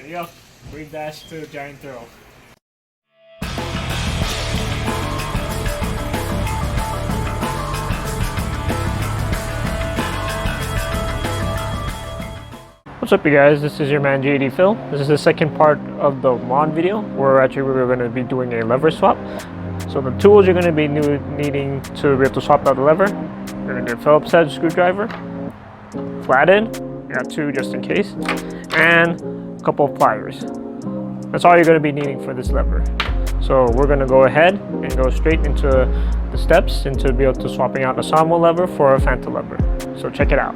There you go. Brief dash to giant throw. What's up, you guys? This is your man JD Phil. This is the second part of the mod video where we're going to be doing a lever swap. So the tools you're going to be needing to be able to swap out the lever, you're going to need a Phillips head screwdriver, flathead, I got two just in case, and a couple of pliers. That's all you're going to be needing for this lever. So we're going to go ahead and go straight into the steps into be able to swapping out a Samoa lever for a Fanta lever. So check it out.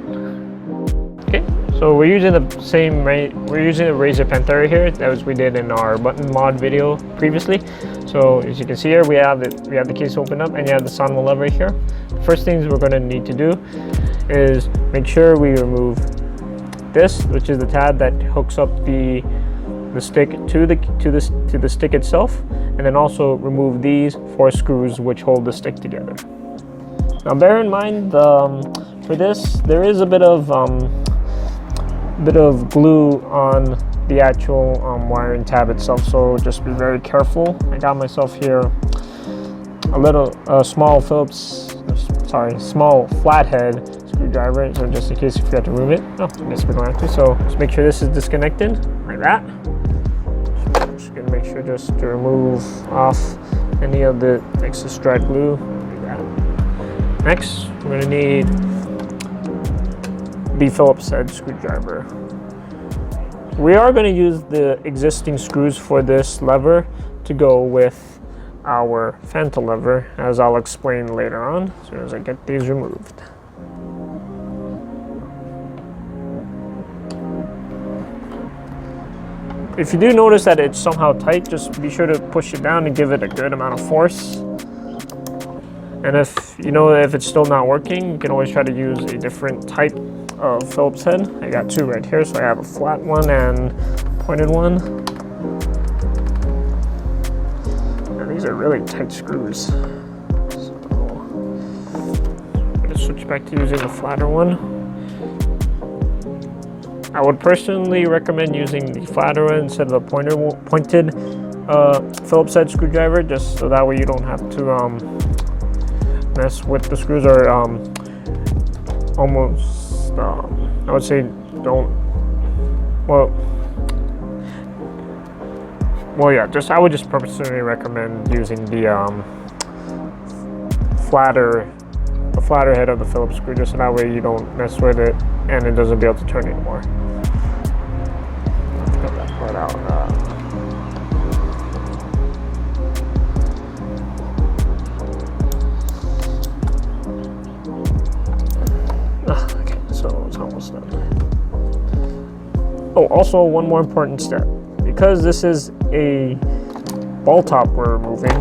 Okay. So we're using the Razor Panther here, as we did in our button mod video previously. So as you can see here, we have the case open up, and you have the Samoa lever here. The first things we're going to need to do is make sure we remove this, which is the tab that hooks up the stick to the stick itself, and then also remove these 4 screws which hold the stick together. Now bear in mind, for this there is a bit of glue on the actual wiring tab itself, so just be very careful. I got myself here a small small flathead screwdriver, so just in case you forgot to remove it. Oh, I guess we don't have to. So just make sure this is disconnected like that. So just gonna make sure just to remove off any of the excess dried glue like that. Next, we're gonna need the Phillips head screwdriver. We are going to use the existing screws for this lever to go with our Fanta lever, as I'll explain later on as soon as I get these removed. If you do notice that it's somehow tight, just be sure to push it down and give it a good amount of force. And if it's still not working, you can always try to use a different type of Phillips head. I got 2 right here, so I have a flat one and pointed one. And these are really tight screws. So I'm going to switch back to using the flatter one. I would personally recommend using the flatter one instead of the pointed Phillips head screwdriver, just so that way you don't have to mess with the screws, or almost I would say I would just personally recommend using the flatter head of the Phillips screw, just so that way you don't mess with it and it doesn't be able to turn anymore. Let's get that part out. Oh, also one more important step. Because this is a ball top we're removing,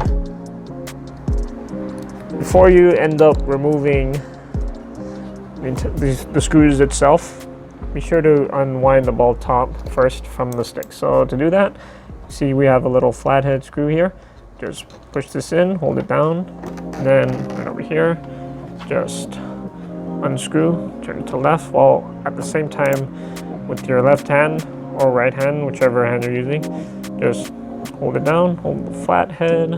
before you end up removing the screws itself, be sure to unwind the ball top first from the stick. So to do that, see we have a little flathead screw here. Just push this in, hold it down, and then right over here, just unscrew, turn it to left, while at the same time with your left hand or right hand, whichever hand you're using, just hold it down, hold the flathead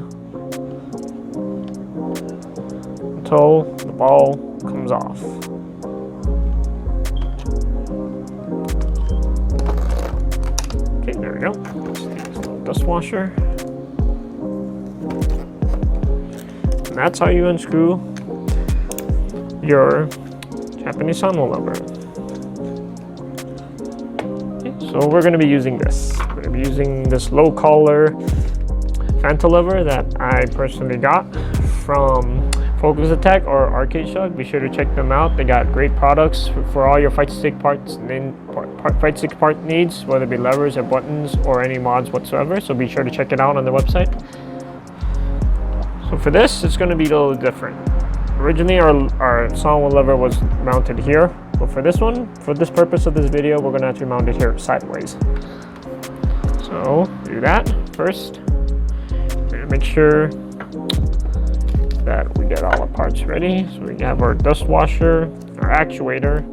until the ball comes off. Okay, there we go. Let's take this little dust washer. And that's how you unscrew your Japanese Samoa lever. So we're going to be using this. We're going to be using this low collar Fanta lever that I personally got from Focus Attack or Arcade Shug. Be sure to check them out. They got great products for all your fight stick parts part needs, whether it be levers or buttons or any mods whatsoever. So be sure to check it out on their website. So for this, it's going to be a little different. Originally, our Samoa lever was mounted here. But for this one, for this purpose of this video, we're going to actually mount it here sideways. So do that first. We're going to make sure that we get all our parts ready. So we have our dust washer, our actuator,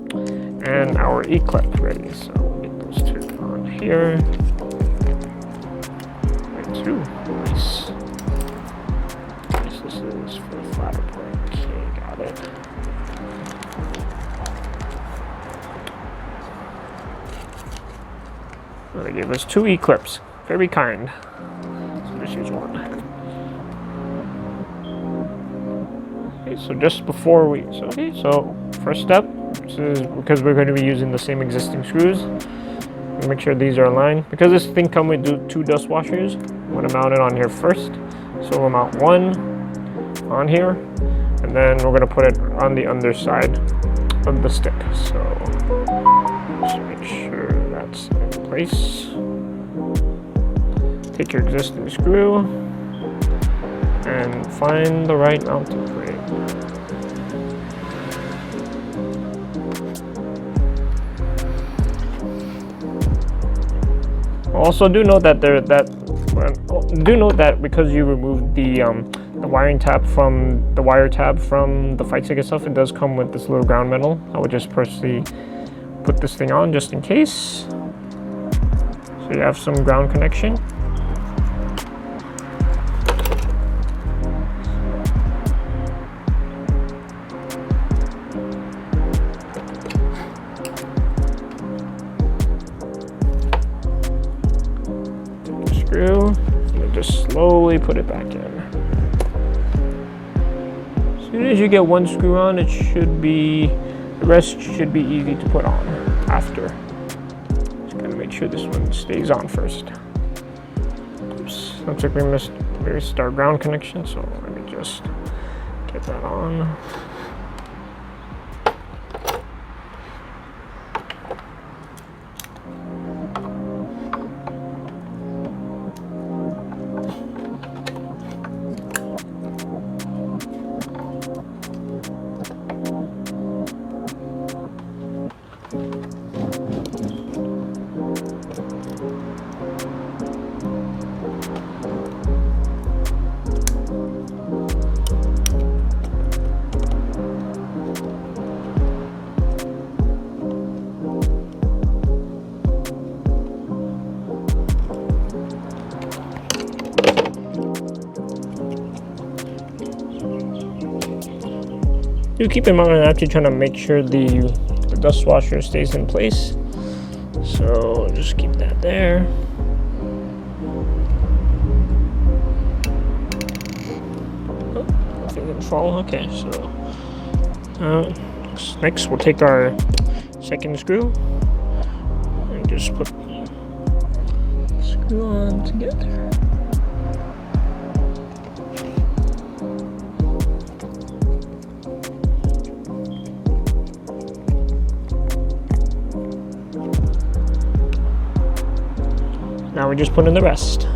and our E-clip ready. So we'll get those two on here. screw. Nice. This is for the flatter part. Okay, got it. So they gave us 2 E-clips. Very kind. So just use one. Okay, so just before we, so first step, this is because we're going to be using the same existing screws. Make sure these are aligned. Because this thing comes with 2 dust washers, I'm going to mount it on here first. So we'll mount one on here, and then we're going to put it on the underside of the stick. So just make sure that's in place. Take your existing screw and find the right mounting plate. Also, do note that because you removed the wiring tab from the wire tab from the fight stick itself, it does come with this little ground metal. I would just personally put this thing on just in case, so you have some ground connection. Screw, and just slowly put it back in. As soon as you get one screw on, the rest should be easy to put on after. Just gotta make sure this one stays on first. Oops, looks like we missed our ground connection, so let me just get that on. Do keep in mind I'm actually trying to make sure the dust washer stays in place. So just keep that there. Oh, nothing didn't fall. Okay, so next we'll take our second screw and just put the screw on together. Now we just put in the rest.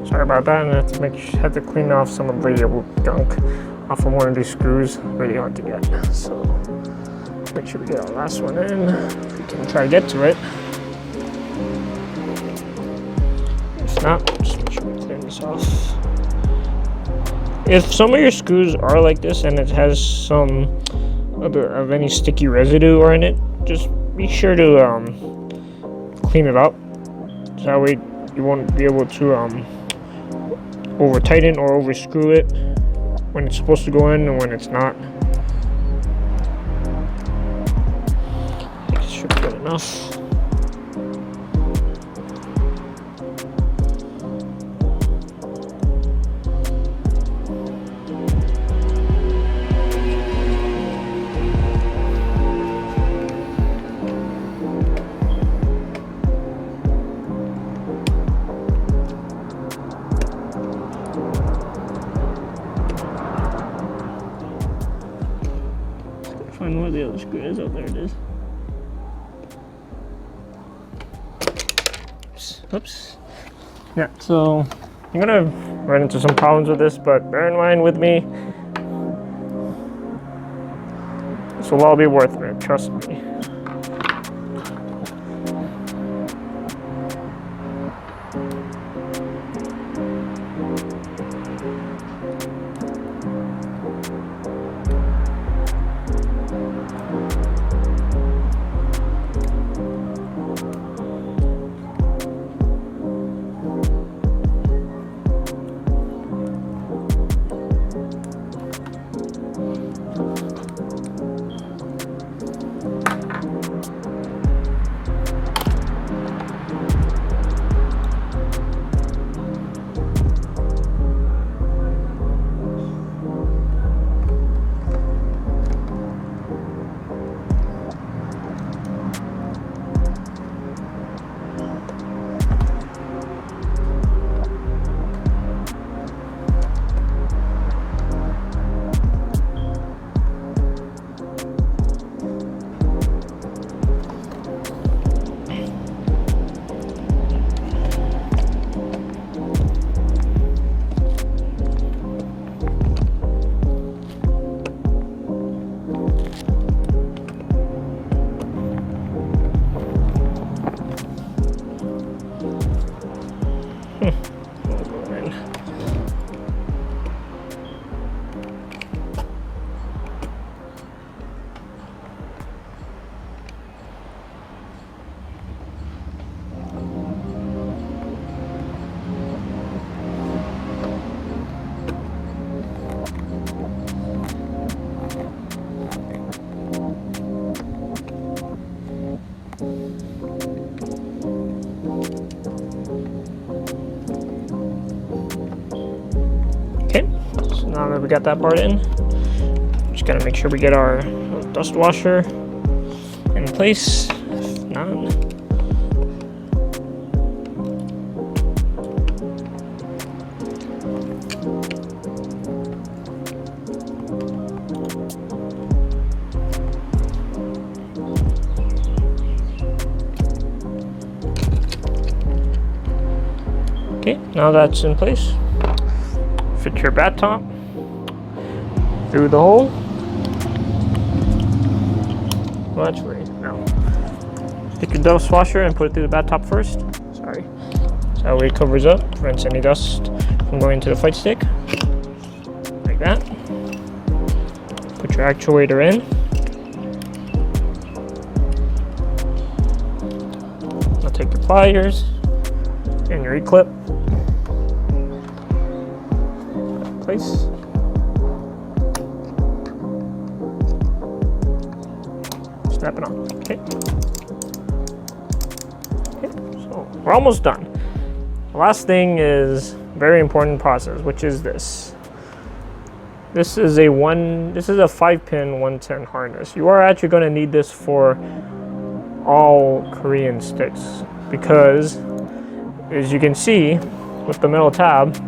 Sorry about that, and I had to clean off some of the gunk off of one of these screws. Really hard to get, so make sure we get our last one in. We can try to get to it. If not, just make sure we clean this off. If some of your screws are like this and it has some of any sticky residue or in it, just be sure to clean it up. So that way you won't be able to over tighten or over screw it when it's supposed to go in and when it's not. I think it should be good enough. the screw is. Oh, there it is. Oops. Yeah, so I'm gonna run into some problems with this, but bear in mind with me, this will all be worth it, trust me. Okay, so now that we got that part in, just gotta make sure we get our dust washer in place. If not, okay, now that's in place. Fit your bat top through the hole. Well, actually, no. Take your dust washer and put it through the bat top first. Sorry. So that way it covers up, prevents any dust from going into the fight stick. Like that. Put your actuator in. Now take your pliers and your E-clip. Place. Snap it on. Okay. Okay. So we're almost done. The last thing is a very important process, which is this. This is a 5-pin 110 harness. You are actually going to need this for all Korean sticks because, as you can see, with the metal tab,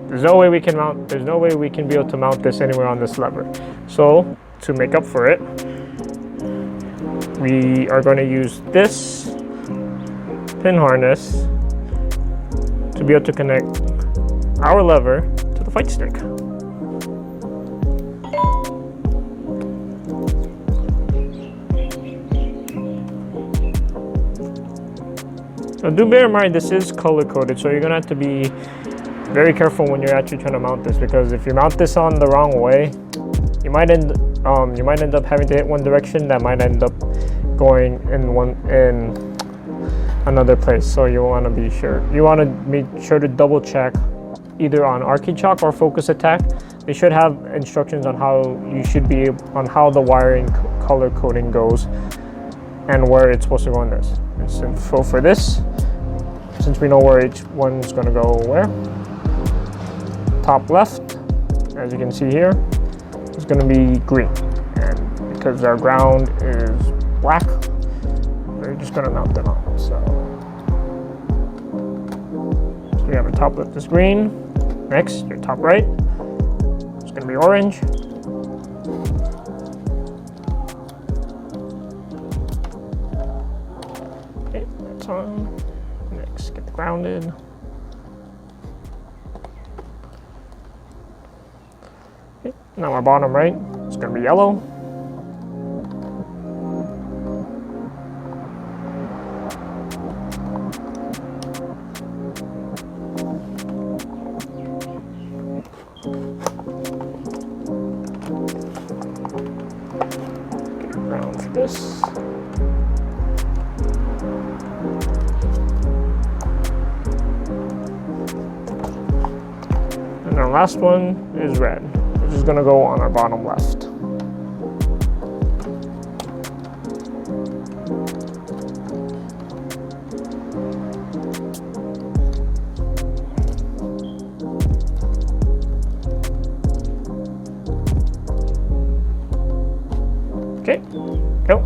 there's no way we can be able to mount this anywhere on this lever. So to make up for it, we are going to use this pin harness to be able to connect our lever to the fight stick. Now do bear in mind this is color coded, so you're going to have to be very careful when you're actually trying to mount this, because if you mount this on the wrong way, you might end up having to hit one direction that might end up going in another place. So you want to be sure. You want to make sure to double check either on Arcade Shock or Focus Attack. They should have instructions on how the wiring color coding goes and where it's supposed to go in this. And so for this, since we know where each one's going to go where, top left, as you can see here, is going to be green, and because our ground is black, we're just going to mount them on. So we have our top left is green. Next, your top right is going to be orange. That's on. Next, get grounded. Okay. Now our bottom right is going to be yellow. Ground for this. And our last one is red, which is going to go on our bottom left. Okay, go.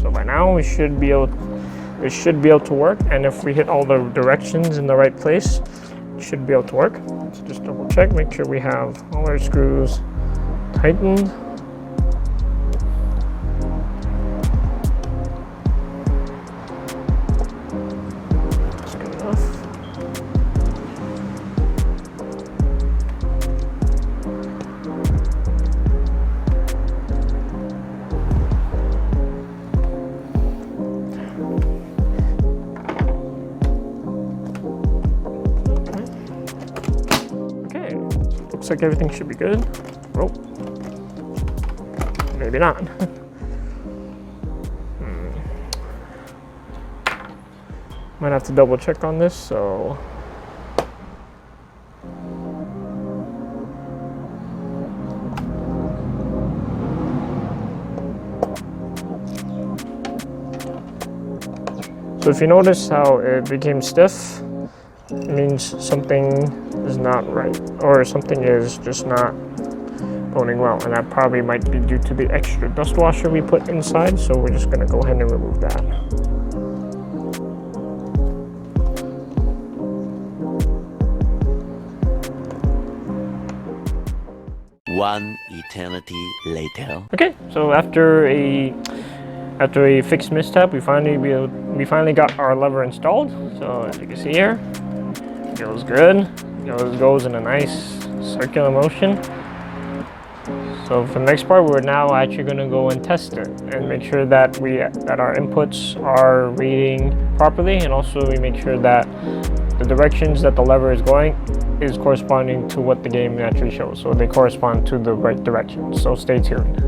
So by now it should be able to work, and if we hit all the directions in the right place, it should be able to work. So just double check, make sure we have all our screws tightened. That's good enough. Looks like everything should be good. Oh, maybe not. Might have to double check on this, so. So if you notice how it became stiff, it means something is not right, or something is just not boning well, and that probably might be due to the extra dust washer we put inside, so we're just going to go ahead and remove that. One eternity later. Okay, so after a fixed mishap, we finally got our lever installed. So as you can see here, it goes good. It goes in a nice circular motion. So for the next part, we're now actually going to go and test it and make sure that our inputs are reading properly, and also we make sure that the directions that the lever is going is corresponding to what the game actually shows. So they correspond to the right direction. So stay tuned.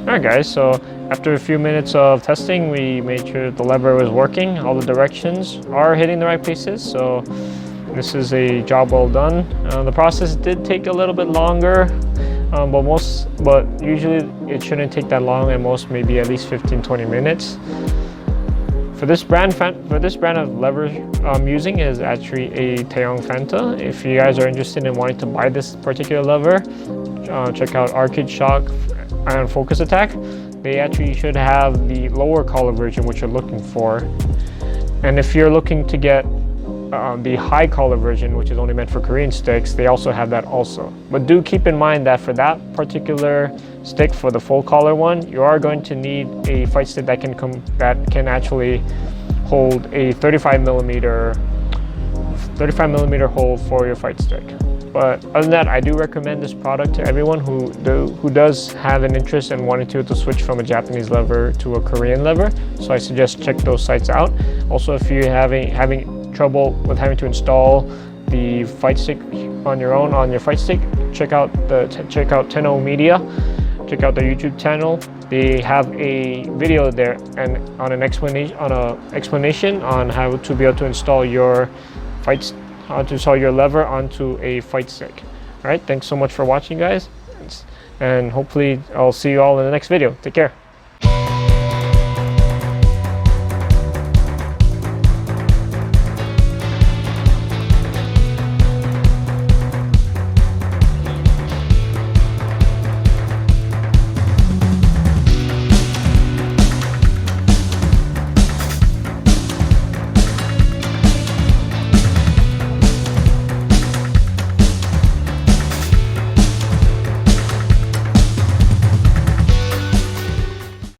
Alright guys, so after a few minutes of testing, we made sure the lever was working. All the directions are hitting the right places, so this is a job well done. The process did take a little bit longer, but usually it shouldn't take that long, at most maybe at least 15-20 minutes. For this brand of lever I'm using is actually a Taeyong Fanta. If you guys are interested in wanting to buy this particular lever, check out Arcade Shock and Focus Attack. They actually should have the lower color version which you're looking for. And if you're looking to get the high collar version, which is only meant for Korean sticks, they also have that also. But do keep in mind that for that particular stick, for the full collar one, you are going to need a fight stick that can actually hold a 35 millimeter hole for your fight stick. But other than that, I do recommend this product to everyone who does have an interest in wanting to switch from a Japanese lever to a Korean lever. So I suggest check those sites out. Also, if you're having trouble with having to install the fight stick on your own on your fight stick, check out Tenno Media. Check out their YouTube channel. They have a video there and on an explanation on how to be able to install your lever onto a fight stick. All right, thanks so much for watching, guys, and hopefully I'll see you all in the next video. Take care.